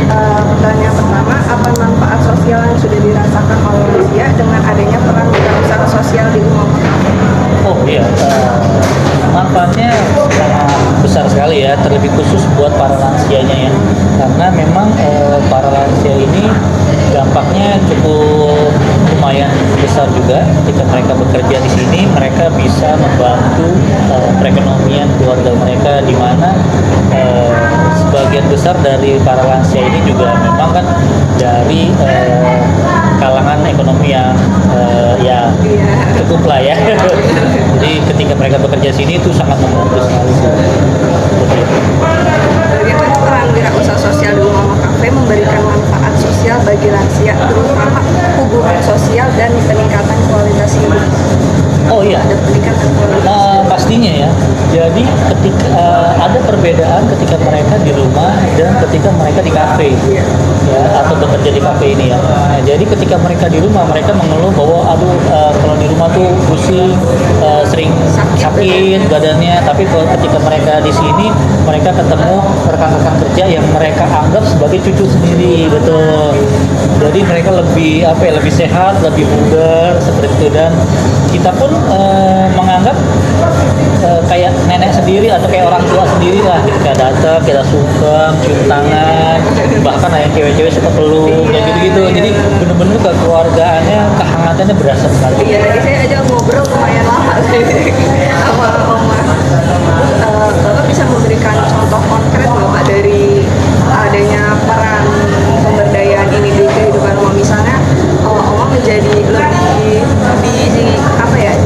Pertanyaan pertama, apa manfaat sosial yang sudah dirasakan oleh lansia dengan adanya peran wirausaha sosial di rumah makan? Oh iya, manfaatnya sangat besar sekali ya, terlebih khusus buat para lansianya ya. Karena memang para lansia ini dampaknya cukup lumayan besar juga ketika mereka bekerja di sini. Mereka bisa membantu perekonomian keluarga mereka, di mana sebagian besar dari para lansia ini juga memang kan dari kalangan ekonomi yang ya cukup lah ya. Jadi ketika mereka bekerja sini itu sangat membantu sekali sih. Seperti itu. Bagaimana peran wirausaha sosial di rumah kafe memberikan manfaat sosial bagi lansia, terutama hubungan sosial dan peningkatan kualitas hidup? Oh iya, Ada peningkatan kualitas hidup. pastinya ya. Jadi ketika ada perbedaan ketika mereka di rumah dan ketika mereka di kafe, ya, atau bekerja di kafe ini ya. Nah, jadi ketika mereka di rumah, mereka mengeluh bahwa aduh kalau di rumah tuh pusing, sering sakit badannya. Tapi kalau ketika mereka di sini, mereka ketemu rekan-rekan kerja yang mereka anggap sebagai cucu sendiri, betul. Jadi mereka lebih lebih sehat, lebih bugar seperti itu, dan kita pun menganggap kayak nenek sendiri atau kayak orang tua sendiri lah. Ketika datang kita sungkem, cium tangan, bahkan yang cewek-cewek suka peluk kayak gitu-gitu. Jadi bener-bener kekeluargaannya, kehangatannya berasa sekali. Iya, tadi saya aja ngobrol lumayan lama sama Oma. Bapak bisa memberikan contoh konkret nggak Pak dari adanya peran pemberdayaan ini di kehidupan Oma? Misalnya Oma menjadi lebih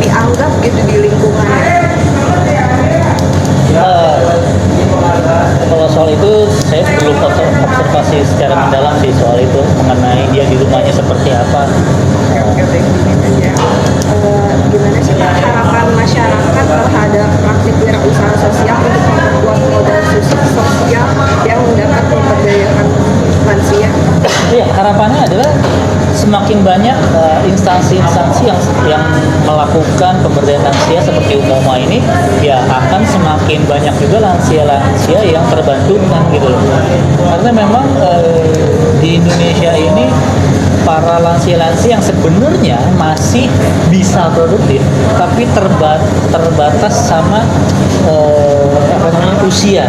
dianggap gitu di lingkungannya. Kalau soal itu saya belum observasi secara mendalam sih soal itu, mengenai dia di rumahnya seperti apa. Oke, baik, ini aja. Gimana sih Pak harapan masyarakat terhadap praktik wirausaha sosial untuk memperkuat modal sosial yang dapat memberdayakan lansia? Iya, harapannya adalah semakin banyak instansi-instansi yang melakukan pemberdayaan lansia seperti Umoma ini, ya akan semakin banyak juga lansia-lansia yang terbantukan gitu loh. Karena memang di Indonesia ini para lansia-lansia yang sebenarnya masih bisa produktif, tapi terbatas sama usia.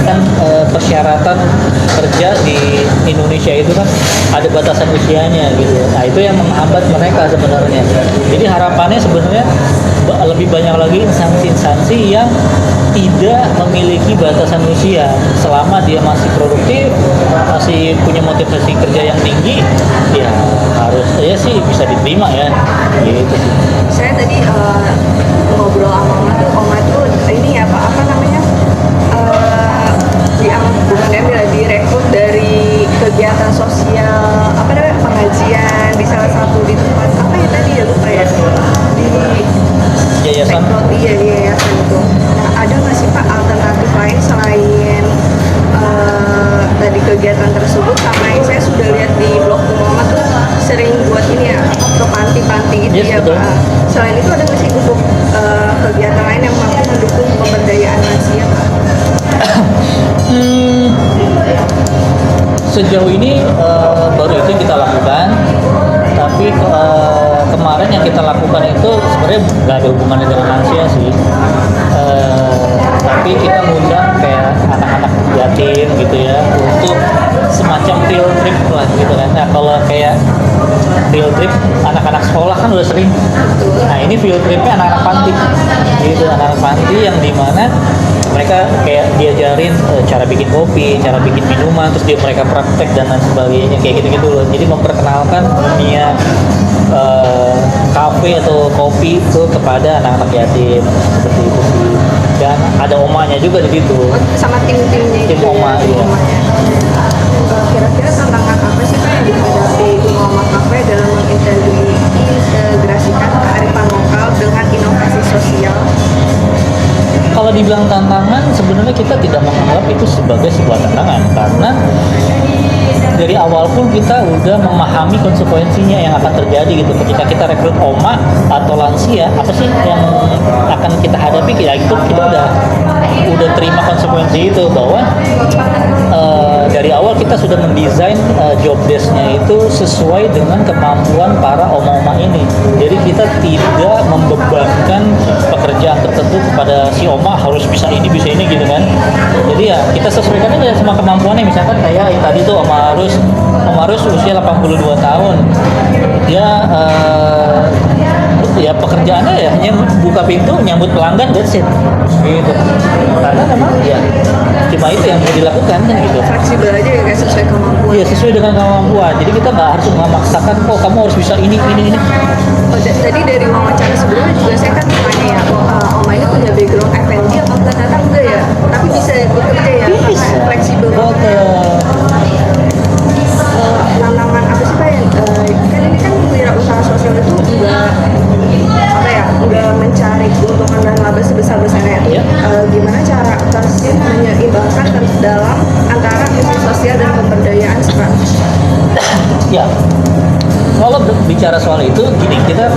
Kan persyaratan kerja di Indonesia itu kan ada batasan usianya gitu. Nah itu yang menghambat mereka sebenarnya. Jadi harapannya sebenarnya lebih banyak lagi instansi-instansi yang tidak memiliki batasan usia. Selama dia masih produktif, masih punya motivasi kerja yang tinggi, ya harus sih bisa diterima ya. Gitu sih. Saya tadi ngobrol sama Oma tuh ini ya Pak, apa namanya? Direkrut dari kegiatan sosial pengajian di salah satu di tempat lupa ya di yayasan. Iya di yayasan itu. Nah, ada nggak sih Pak alternatif lain selain tadi kegiatan tersebut? Sama yang saya sudah lihat di blog Muhammad tuh sering buat ini ya ke panti-panti gitu ya betul. Pak. Selain itu ada nggak sih untuk kegiatan lain yang mampu mendukung pemberdayaan lansia Pak? Sejauh ini baru itu yang kita lakukan, tapi kemarin yang kita lakukan itu sebenarnya nggak ada hubungannya dengan lansia sih. Tapi kita ngundang kayak anak-anak yatim gitu ya, untuk semacam field trip lah gitu kan. Nah kalau kayak field trip anak-anak sekolah kan udah sering. Nah ini field tripnya anak-anak panti gitu, anak-anak panti yang dimana mereka kayak diajarin cara bikin kopi, cara bikin minuman, terus mereka praktek dan lain sebagainya kayak gitu-gitu loh. Jadi memperkenalkan dunia kafe atau kopi itu kepada anak-anak yatim seperti itu sih. Dan ada omanya juga di situ. Sama tim-timnya Tim Oma, iya. Kira-kira tantangan apa sih Pak yang dihadapi Umama Cafe dalam mengintegrasikan kearifan lokal dengan inovasi sosial? Kalau dibilang tantangan, sebenarnya kita tidak menganggap itu sebagai sebuah tantangan, karena dari awal pun kita udah memahami konsekuensinya yang akan terjadi gitu. Ketika kita rekrut Oma atau lansia, apa sih yang akan kita hadapi? Ya itu kita udah terima konsekuensi itu, bahwa dari awal kita kita sudah mendesain job desk-nya itu sesuai dengan kemampuan para oma-oma ini. Jadi kita tidak membebankan pekerjaan tertentu kepada si oma harus bisa ini gitu kan. Jadi ya kita sesuaikan aja sama kemampuannya. Misalkan kayak tadi tuh Oma Arus usia 82 tahun. Dia ya pekerjaannya ya hanya buka pintu, nyambut pelanggan, that's it gitu. Karena memang ya cuma itu yang bisa dilakukan kan gitu. Fleksibel aja ya kayak sesuai kemampuan. Iya, sesuai dengan kemampuan. Jadi kita nggak harus memaksakan, oh kamu harus bisa ini. Oh, tadi dari wawancara sebelumnya juga saya kan tanya ya, Oma ini punya background F&B apa ternyata enggak ya? Tapi bisa bekerja ya, Bisa. fleksibel. Betul. Tantangan apa sih Pak yang kan ini kan wirausaha sosial itu enggak apa ya, enggak mencari keuntungan dan laba sebesar-besarnya itu. Iya. Gimana cara Tasya menyeimbangkan dalam antara misi sosial dan pemberdayaan sih Pak? Ya, kalau bicara soal itu, gini, kita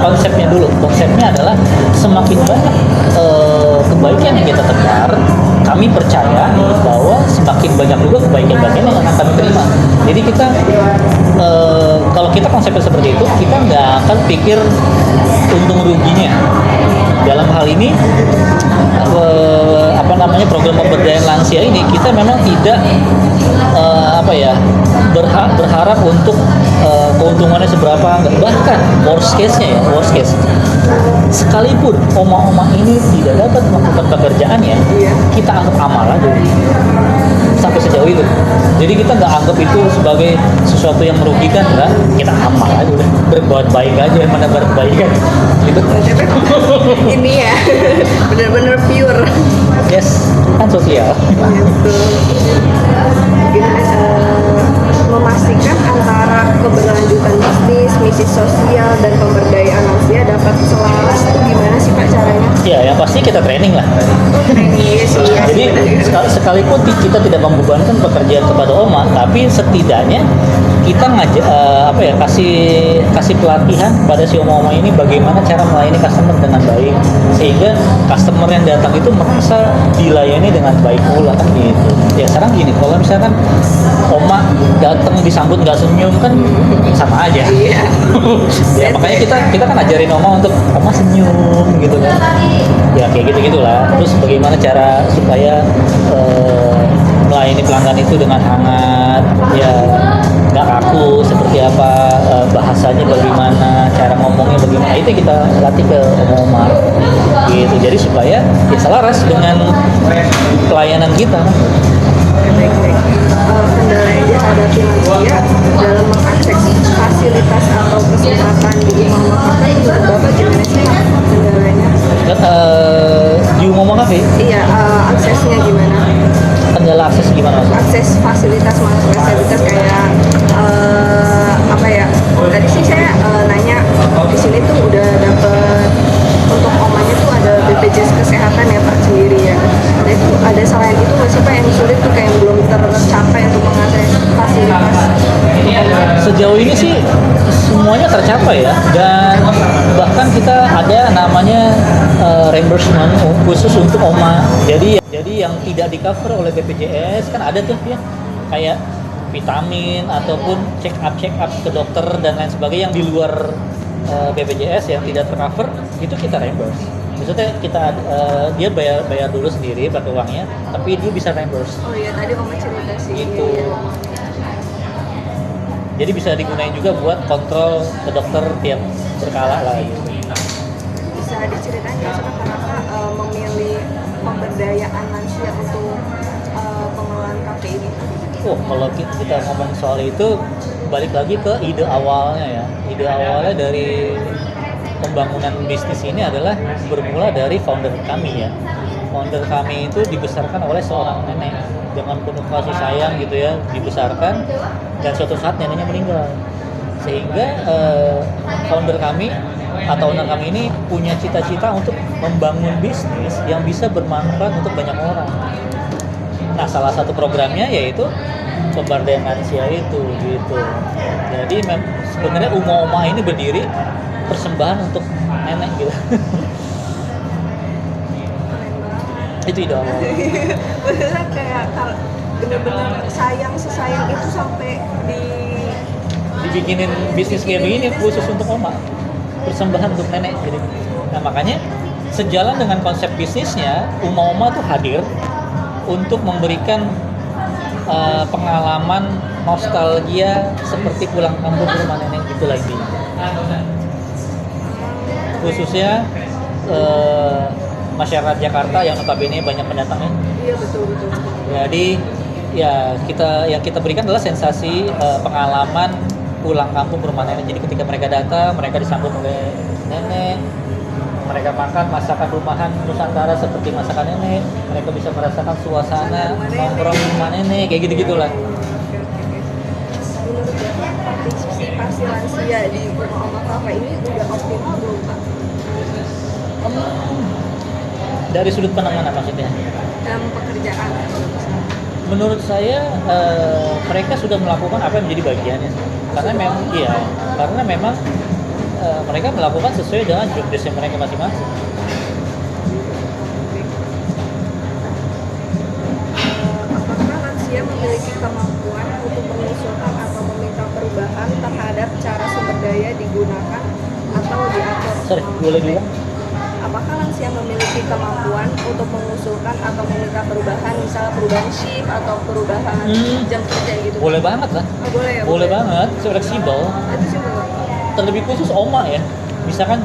konsepnya dulu. Konsepnya adalah semakin banyak kebaikan yang kita tebar, kami percaya bahwa semakin banyak juga kebaikan-kebaikan yang akan kami terima. Jadi kita, kalau kita konsepnya seperti itu, kita nggak akan pikir untung ruginya. Dalam hal ini, program pemberdayaan lansia ini kita memang tidak berharap untuk keuntungannya seberapa, bahkan worst case sekalipun oma-oma ini tidak dapat melakukan pekerjaannya, kita anggap amal aja sampai sejauh itu. Jadi kita nggak anggap itu sebagai sesuatu yang merugikan, enggak, kita amal aja udah, berbuat baik aja, menebar kebaikan gitu. Ini ya benar-benar pure. Yes, kan sosial. Gitu. Memastikan antara keberlanjutan bisnis, misi sosial, dan pemberdayaan lansia dapat selaras itu gimana sih Pak caranya? Ya, yang pasti kita training lah. Training sih ya. Jadi sekalipun kita tidak membebankan pekerjaan kepada oma, tapi setidaknya kita kasih pelatihan pada si oma-oma ini bagaimana cara melayani customer dengan baik, sehingga customer yang datang itu merasa dilayani dengan baik pula kan gitu. Ya sekarang gini, kalau misalkan oma datang disambut nggak senyum kan sama aja. Iya. Ya makanya kita kan ajarin oma untuk oma senyum gitu kan. Ya kayak gitulah. Terus bagaimana cara supaya melayani pelanggan itu dengan hangat, ya nggak kaku, seperti apa, bahasanya bagaimana, cara ngomongnya bagaimana, itu kita latih ke oma gitu. Jadi supaya ya selaras dengan pelayanan kita. Baik-baik. Kendala yang dihadapi lansia dalam mengakses fasilitas atau kesempatan di Umama Cafe menurut Bapak gimana sih Pak kendalanya? Di Umama Cafe? Iya, aksesnya gimana? Kendala akses gimana maksudnya? Akses fasilitas kayak tadi sih saya nanya di sini tuh udah dapet untuk omanya tuh ada BPJS kesehatan ya Pak sendiri ya. Nah itu ada selain itu nggak sih Pak yang sulit tuh kayak yang belum tercapai untuk mengakses fasilitas? Sejauh ini sih semuanya tercapai ya, dan bahkan kita ada namanya reimbursement khusus untuk oma. Jadi yang tidak di cover oleh BPJS kan ada tuh ya, kayak vitamin ataupun check up ke dokter dan lain sebagainya yang di luar BPJS yang tidak tercover, itu kita reimburse. Maksudnya dia bayar dulu sendiri pakai uangnya, tapi dia bisa reimburse. Oh iya, tadi Oma cerita sih. Gitu. Iya. Jadi bisa digunakan juga buat kontrol ke dokter tiap berkala lah gitu. Bisa diceritain nggak sih Pak kenapa memilih pemberdayaan lansia untuk pengelolaan kafe ini? Kalau kita ngomong soal itu, balik lagi ke ide awalnya ya. Ide awalnya dari pembangunan bisnis ini adalah bermula dari founder kami ya. Founder kami itu dibesarkan oleh seorang nenek dengan penuh kasih sayang gitu ya, dibesarkan, dan suatu saat neneknya meninggal. Sehingga founder kami atau owner kami ini punya cita-cita untuk membangun bisnis yang bisa bermanfaat untuk banyak orang. Nah, salah satu programnya yaitu pemberdayaan lansia itu gitu. Jadi sebenarnya Uma ini berdiri persembahan untuk nenek gitu. Keren banget. Itu ide awal. Beneran kayak bener-bener sayang sesayang itu sampai dibikinin bisnis kayak begini khusus untuk oma, persembahan untuk nenek jadi. Nah makanya sejalan dengan konsep bisnisnya, Uma tuh hadir untuk memberikan pengalaman nostalgia seperti pulang kampung ke rumah nenek gitu lagi. Khususnya masyarakat Jakarta yang notabene banyak pendatangnya. Iya betul. Jadi ya yang kita berikan adalah sensasi pengalaman pulang kampung ke rumah nenek. Jadi ketika mereka datang, mereka disambut oleh nenek, mereka makan masakan rumahan Nusantara seperti masakan nenek, mereka bisa merasakan suasana nongkrong di rumah nenek, kayak gitu-gitulah. Menurut Bapak, partisipasi lansia di rumah Oma Papa ini udah optimal belum Pak? Dari sudut pandang mana maksudnya? Dalam pekerjaan. Menurut saya mereka sudah melakukan apa yang menjadi bagiannya, karena memang mereka melakukan sesuai dengan job desk mereka masing-masing. Apakah lansia memiliki kemampuan untuk mengusulkan atau meminta perubahan terhadap cara sumber daya digunakan atau diatur? Sorry, boleh bilang? Apakah lansia memiliki kemampuan untuk mengusulkan atau meminta perubahan, misalnya perubahan shift atau perubahan jam kerja gitu? Boleh banget lah. Oh, boleh ya? Boleh banget, fleksibel. Itu sih boleh. Terlebih khusus oma ya. Misalkan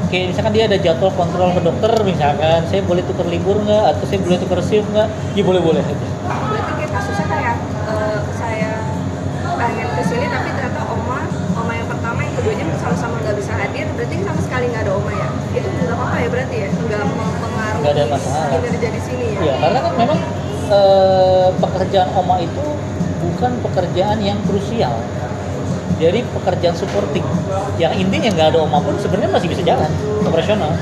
dia ada jadwal kontrol ke dokter, misalkan saya boleh tukar libur nggak, atau saya boleh tukar shift nggak? Ya boleh. Berarti kayak kasusnya kayak saya pengen kesini tapi ternyata oma yang pertama yang keduanya sama-sama nggak bisa hadir, berarti sama sekali nggak ada oma ya? Itu nggak apa-apa ya berarti ya? Nggak mempengaruhi Nggak ada masalah. kinerja di sini ya? Ya karena kan memang pekerjaan oma itu bukan pekerjaan yang krusial. Jadi pekerjaan supporting. Yang intinya nggak ada oma pun sebenarnya masih bisa jalan operasional.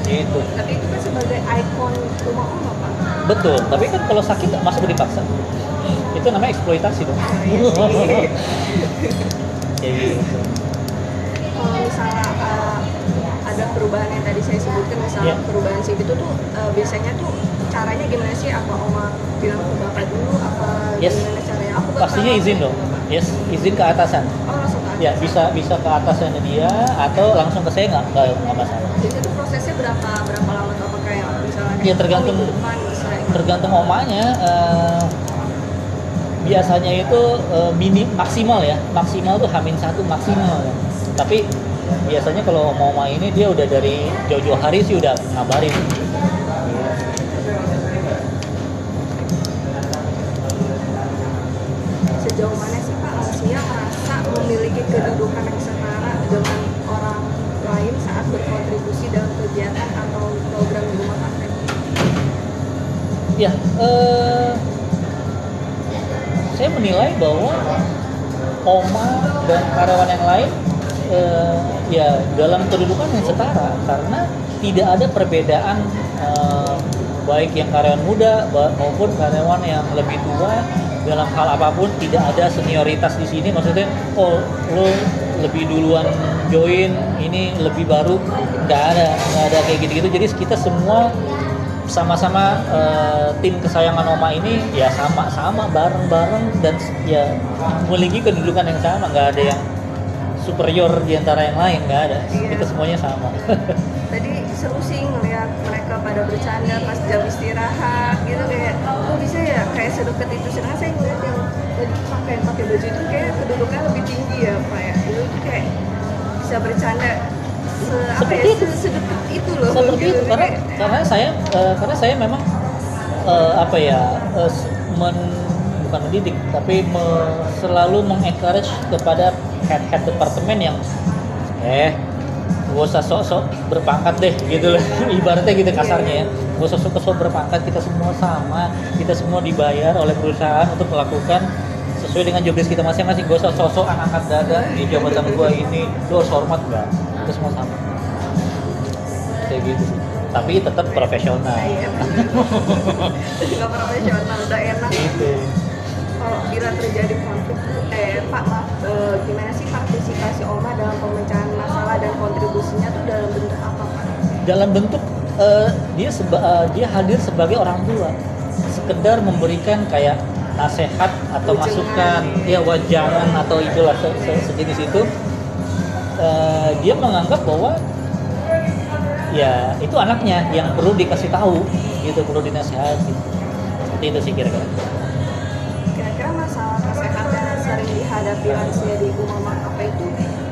Gitu. Tapi itu kan sebagai ikon rumah oma Pak. Betul. Tapi kan kalau sakit masa boleh dipaksa. Itu namanya eksploitasi dong. Kayak gitu. Kalau misalnya ada perubahan yang tadi saya sebutkan, misalnya perubahan shift itu tuh biasanya tuh caranya gimana sih? Apa oma bilang ke bapak dulu? Apa gimana caranya? Aku Pastinya izin dong. Yes, izin ke atasan. Oh langsung ke atas. Ya bisa ke atasannya dia atau langsung ke saya nggak masalah. Jadi itu prosesnya berapa lama tuh? Apa kayak misalnya Ya tergantung minggu depan bisa gitu? tergantung omanya. Biasanya itu maksimal tuh H-1 maksimal ya. Tapi biasanya kalau oma ini dia udah dari jauh-jauh hari sih udah ngabarin. Sejauh mana sih Pak lansia merasa memiliki kedudukan yang setara dengan orang lain saat berkontribusi dalam kegiatan atau program di rumah praktek? Ya, saya menilai bahwa oma dan karyawan yang lain ya dalam kedudukan yang setara karena tidak ada perbedaan baik yang karyawan muda maupun karyawan yang lebih tua dalam hal apapun. Tidak ada senioritas di sini, maksudnya oh lo lebih duluan join, ini lebih baru, nggak ada kayak gitu-gitu. Jadi kita semua sama-sama tim kesayangan oma ini ya sama-sama bareng-bareng dan ya memiliki kedudukan yang sama, nggak ada yang superior di antara yang lain, nggak ada. Kita semuanya sama. Tadi seru sih ngeliat mereka pada bercanda pas jam istirahat gitu, kayak kok bisa ya kayak sedekat itu. Sedangkan saya ngeliat yang tadi pakai baju itu kayak kedudukannya lebih tinggi ya Pak ya. Itu kayak bisa bercanda sedekat itu loh. Seperti gitu. itu karena saya memang bukan mendidik tapi selalu mengencourage kepada head departemen yang gak usah sok-sok berpangkat deh gitu loh. Ibaratnya gitu kasarnya ya, gak usah sok-sok berpangkat, kita semua sama, kita semua dibayar oleh perusahaan untuk melakukan sesuai dengan job desk kita masing-masing. Gak usah sok-sok angkat dada di jabatan gua ini lu harus hormat, enggak, kita semua sama kayak gitu sih, tapi tetap profesional. Iya, nggak profesional, udah enak gitu. Kalau bila terjadi konflik, Pak, gimana sih partisipasi oma dalam pemecahan masalah dan kontribusinya tuh dalam bentuk apa Pak? Dalam bentuk dia hadir sebagai orang tua, sekedar memberikan kayak nasihat atau Wejangan. masukan, ya wajangan atau itulah sejenis itu, dia menganggap bahwa ya itu anaknya yang perlu dikasih tahu, gitu, perlu dinasihati. Seperti itu sih kira-kira. Kira-kira masalah kesehatan yang sering dihadapi lansia di ibu mama apa itu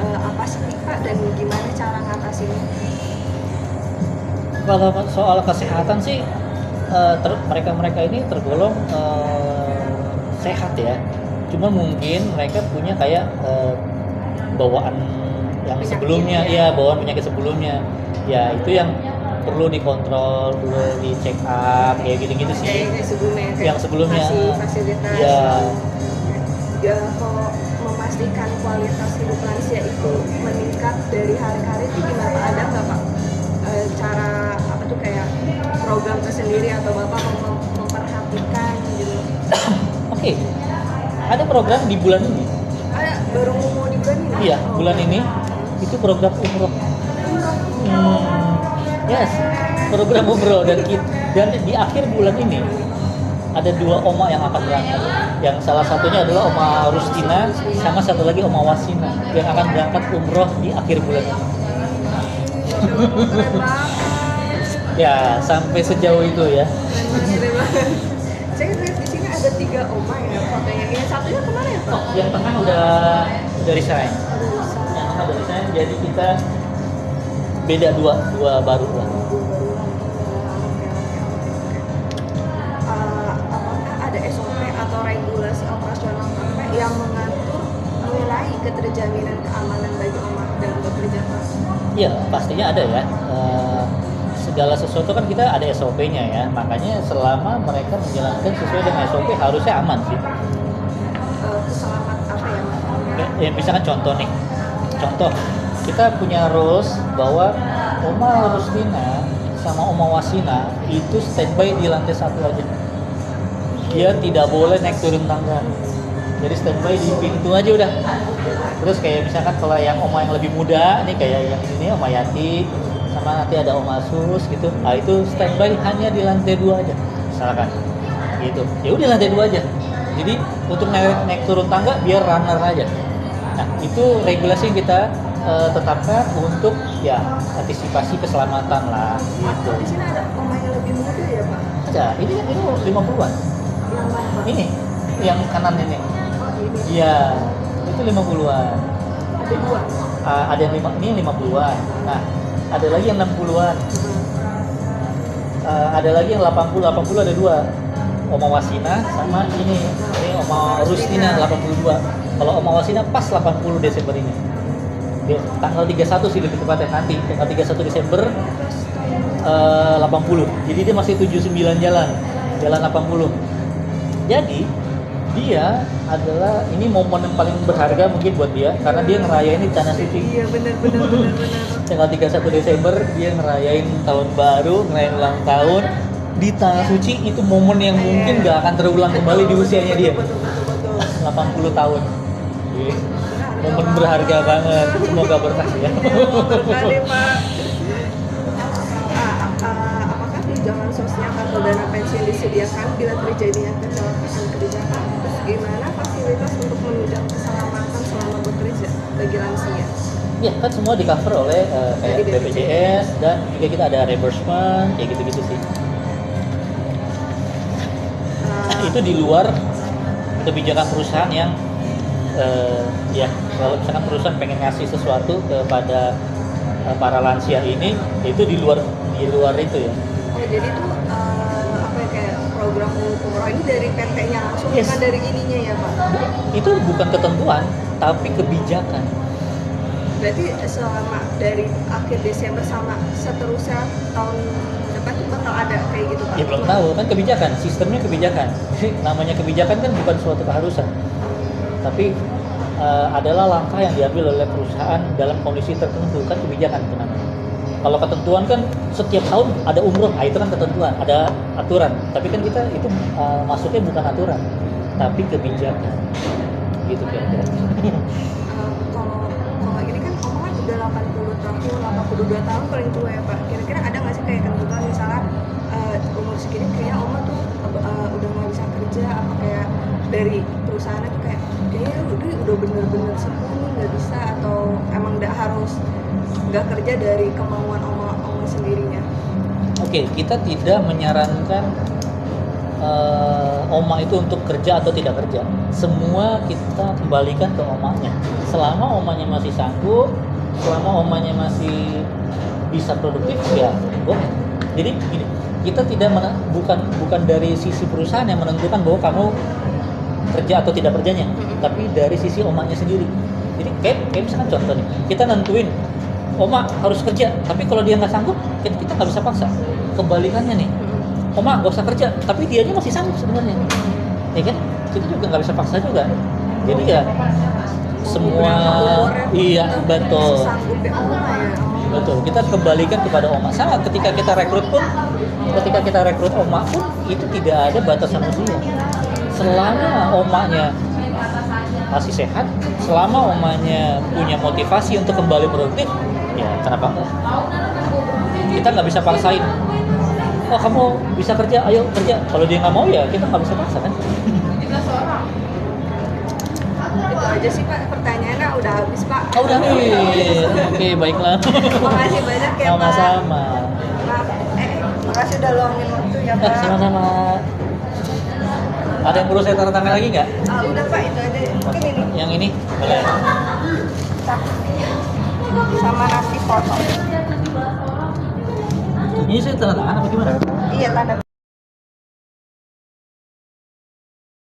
apa sih Pak dan gimana cara ngatasinnya? Kalau soal kesehatan sih, mereka ini tergolong sehat ya. Cuma mungkin mereka punya kayak bawaan yang Penyakit, sebelumnya, ya. ya bawaan penyakit sebelumnya. Ya itu yang perlu dikontrol, perlu dicek up, kayak gitu-gitu sih. Kayak sebelumnya, kayak Yang sebelumnya, kasih fasilitas. ya. Ya, kalau memastikan kualitas hidup lansia itu meningkat dari hari ke hari itu gimana Pak? Ada nggak Pak cara apa tuh kayak program tersendiri atau Bapak memperhatikan gitu? Oke. Ada program di bulan ini. Ada baru mau di bulan ini? Iya, Oh. bulan ini itu program umroh. Yes, program umroh dan di akhir bulan ini ada 2 oma yang akan berangkat. Yang salah satunya adalah Oma Rustina, sama satu lagi Oma Wasina yang akan berangkat umroh di akhir bulan ini. Keren banget. Ya, sampai sejauh itu ya. Keren banget. Saya lihat di sini ada 3 oma ya fotonya. Yang satunya kemana ya Pak? Oh, yang tengah udah resign. Yang tengah udah resign, jadi kita beda dua baru lah. Apakah ada SOP atau regulasi operasional KP yang mengatur mengenai keterjaminan keamanan bagi oma dalam bekerja Pak? Iya, pastinya ada ya. Segala sesuatu kan kita ada SOP-nya ya. Makanya selama mereka menjalankan sesuai dengan SOP harusnya aman sih. Selamat apa ya Mas? Ya, misalkan contoh nih. Contoh, kita punya rules bahwa Oma Rustina sama Oma Wasina itu standby di lantai 1 aja. Dia tidak boleh naik turun tangga. Jadi standby di pintu aja udah. Terus kayak misalkan kalau yang oma yang lebih muda nih kayak yang ini Oma Yati sama nanti ada Oma Sus gitu. Nah itu standby hanya di lantai 2 aja. Misalkan gitu. Ya udah lantai 2 aja. Jadi untuk naik turun tangga biar runner aja. Nah, itu regulasi yang kita tetapkan untuk ya antisipasi keselamatan lah gitu. Di sini ada oma yang lebih muda ya Pak? Ada, ini 50-an. Yang mana Pak? Ini yang kanan ini. Oh, ini. Iya, itu 50-an. Ada 2. Ada yang ini 50-an. Nah, ada lagi yang 60-an. Ada lagi yang 80 ada 2. Oma Wasina sama ini Oma Rustina 82. Kalau Oma Wasina pas 80 Desember ini. Dia, tanggal 31 sih lebih tepatnya nanti. Tanggal 31 Desember 80. Jadi dia masih 79 jalan 80. Jadi dia adalah ini momen yang paling berharga mungkin buat dia karena dia ngerayain di Tanah Suci. Iya benar. Tanggal 31 Desember dia ngerayain tahun baru, ngerayain ulang tahun di Tanah Suci. Itu momen yang mungkin gak akan terulang kembali di usianya dia. Betul. 80 tahun. Momen berharga banget. Semoga berkah ya. Berkah deh Pak. Apakah tunjangan sosial atau dana pensiun disediakan bila terjadinya kecelakaan kerja Pak? Terus gimana fasilitas untuk menunjang keselamatan selama bekerja bagi lansia? Ya kan semua di cover oleh kayak Dari BPJS dan juga kita ada reimbursement kayak gitu-gitu sih. Itu di luar kebijakan perusahaan yang ya kalau misalkan perusahaan pengen ngasih sesuatu kepada para lansia ini itu di luar itu ya. Oh jadi itu apa ya kayak program umroh ini dari PT-nya langsung Yes. bukan dari ininya ya Pak? Itu bukan ketentuan tapi kebijakan. Berarti selama dari akhir Desember sama seterusnya tahun depan itu bakal ada kayak gitu Pak? Ya belum tahu kan kebijakan, sistemnya kebijakan. Namanya kebijakan kan bukan suatu keharusan. Tapi adalah langkah yang diambil oleh perusahaan dalam kondisi tertentu kan kebijakan itu namanya. Kalau ketentuan kan setiap tahun ada umroh, itu kan ketentuan, ada aturan. Tapi kan kita itu masuknya bukan aturan, tapi kebijakan. Gitu kira-kira. Kalau ini kan Oma kan udah 80 tahun, 82 tahun paling tua ya Pak. Kira-kira ada nggak sih kayak ketentuan misalnya umur segini kayaknya Oma tuh udah nggak bisa kerja apa kayak dari perusahaan itu kayak kayaknya udah bener-bener sepuh nih nggak bisa, atau emang nggak kerja dari kemauan oma sendirinya? Oke, kita tidak menyarankan oma itu untuk kerja atau tidak kerja. Semua kita kembalikan ke omanya. Selama omanya masih sanggup, selama omanya masih bisa produktif, ya boleh. Jadi gini, kita tidak bukan dari sisi perusahaan yang menentukan bahwa kamu kerja atau tidak kerjanya, tapi dari sisi omanya sendiri. Jadi kayak misalkan contoh nih, kita nentuin oma harus kerja, tapi kalau dia nggak sanggup, kita nggak bisa paksa. Kebalikannya nih, oma nggak usah kerja, tapi dianya masih sanggup sebenarnya, ya kan? Kita juga nggak bisa paksa juga. Jadi ya semua, iya betul. Sanggup ya oma ya. Betul, kita kembalikan kepada oma. Sama ketika kita rekrut oma pun itu tidak ada batasan usia. Selama omanya masih sehat, selama omanya punya motivasi untuk kembali produktif, ya kenapa enggak? Kita nggak bisa paksain. Oh kamu bisa kerja, ayo kerja. Kalau dia nggak mau ya kita nggak bisa paksa kan? Itu aja sih Pak, pertanyaannya udah habis Pak. Oh udah nih, oke baiklah. Makasih banyak ya Pak. Sama-sama. Makasih udah luangin waktu ya Pak. Sama-sama. Ada yang perlu saya tanda tangan lagi nggak? Udah Pak, itu aja. Mungkin ini. Yang ini boleh.